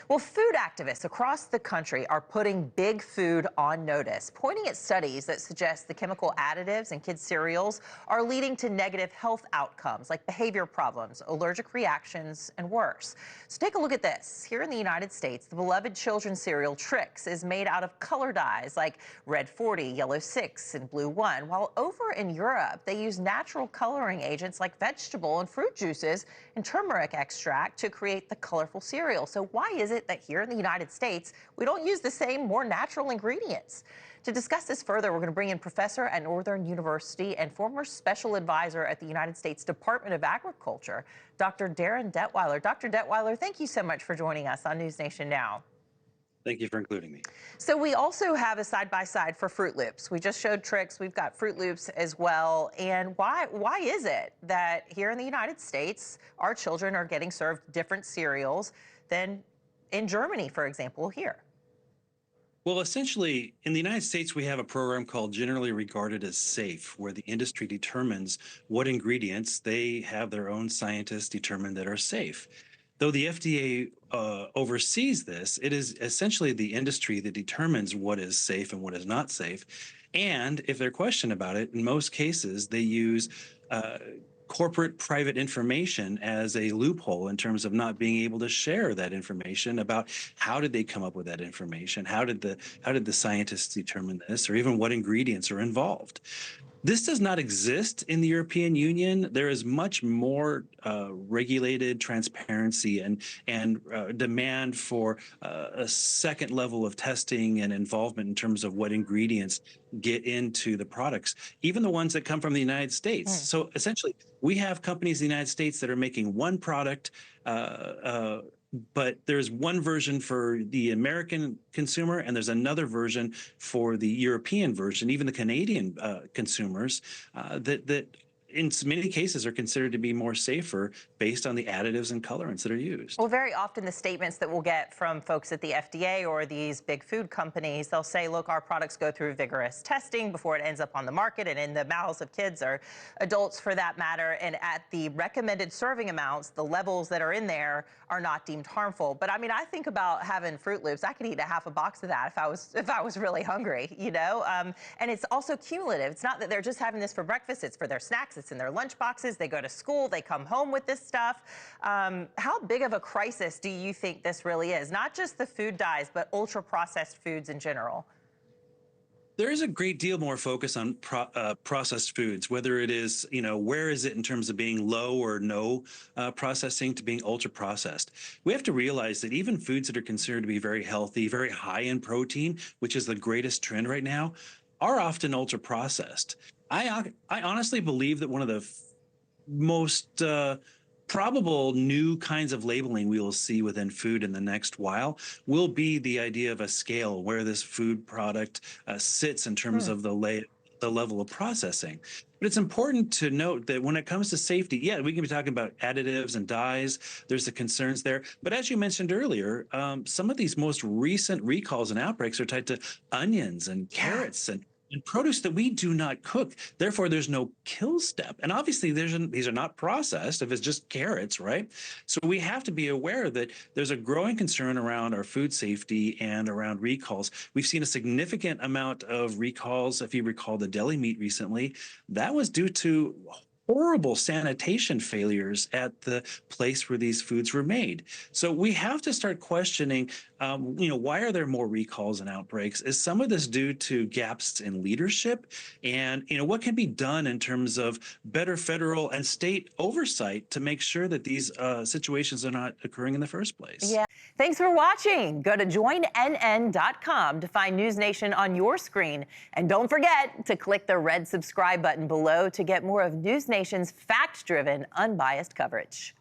Well, food activists across the country are putting big food on notice, pointing at studies that suggest the chemical additives in kids' cereals are leading to negative health outcomes like behavior problems, allergic reactions, and worse. So take a look at this. Here in the United States, the beloved children's cereal Trix is made out of color dyes like red 40, yellow 6, and blue 1, while over in Europe, they use natural coloring agents like vegetable and fruit juices and turmeric extract to create the colorful cereal. So why is it that here in the United States, we don't use the same, more natural ingredients? To discuss this further, we're going to bring in professor at Northern University and former special advisor at the United States Department of Agriculture, Dr. Darin Detwiler. Dr. Detwiler, thank you so much for joining us on NewsNation Now. Thank you for including me. So we also have a side-by-side for Fruit Loops. We just showed Trix. We've got Fruit Loops as well. And why is it that here in the United States, our children are getting served different cereals than in Germany, for example, here? Well, essentially, in the United States, we have a program called Generally Regarded as Safe, where the industry determines what ingredients they have their own scientists determine that are safe. Though the FDA oversees this, it is essentially the industry that determines what is safe and what is not safe. And if they're questioned about it, in most cases, they use corporate private information as a loophole in terms of not being able to share that information about how did they come up with that information, how did the scientists determine this, or even what ingredients are involved. This does not exist in the European Union. There is much more regulated transparency and demand for a second level of testing and involvement in terms of what ingredients get into the products, even the ones that come from the United States. So essentially, we have companies in the United States that are making one product, but there's one version for the American consumer and there's another version for the European version, even the Canadian consumers that in many cases are considered to be more safer based on the additives and colorants that are used. Well, very often the statements that we'll get from folks at the FDA or these big food companies, they'll say, look, our products go through vigorous testing before it ends up on the market and in the mouths of kids or adults for that matter. And at the recommended serving amounts, the levels that are in there are not deemed harmful. But I mean, I think about having Fruit Loops. I could eat a half a box of that if I was really hungry, you know? And it's also cumulative. It's not that they're just having this for breakfast. It's for their snacks. It's in their lunch boxes. They go to school. They come home with this stuff. How big of a crisis do you think this really is? Not just the food dyes, but ultra-processed foods in general. There is a great deal more focus on processed foods, whether it is, where is it in terms of being low or no processing to being ultra processed. We have to realize that even foods that are considered to be very healthy, very high in protein, which is the greatest trend right now, are often ultra processed. I honestly believe that one of the most probable new kinds of labeling we will see within food in the next while will be the idea of a scale where this food product sits in terms of the level of processing. But it's important to note that when it comes to safety, yeah, we can be talking about additives and dyes. There's the concerns there. But as you mentioned earlier, some of these most recent recalls and outbreaks are tied to onions and carrots and produce that we do not cook. Therefore, there's no kill step. And obviously, these are not processed if it's just carrots, right? So we have to be aware that there's a growing concern around our food safety and around recalls. We've seen a significant amount of recalls. If you recall the deli meat recently, that was due to horrible sanitation failures at the place where these foods were made. So we have to start questioning, why are there more recalls and outbreaks? Is some of this due to gaps in leadership? And, what can be done in terms of better federal and state oversight to make sure that these situations are not occurring in the first place? Yeah. Thanks for watching. Go to joinnn.com to find NewsNation on your screen. And don't forget to click the red subscribe button below to get more of NewsNation's fact-driven, unbiased coverage.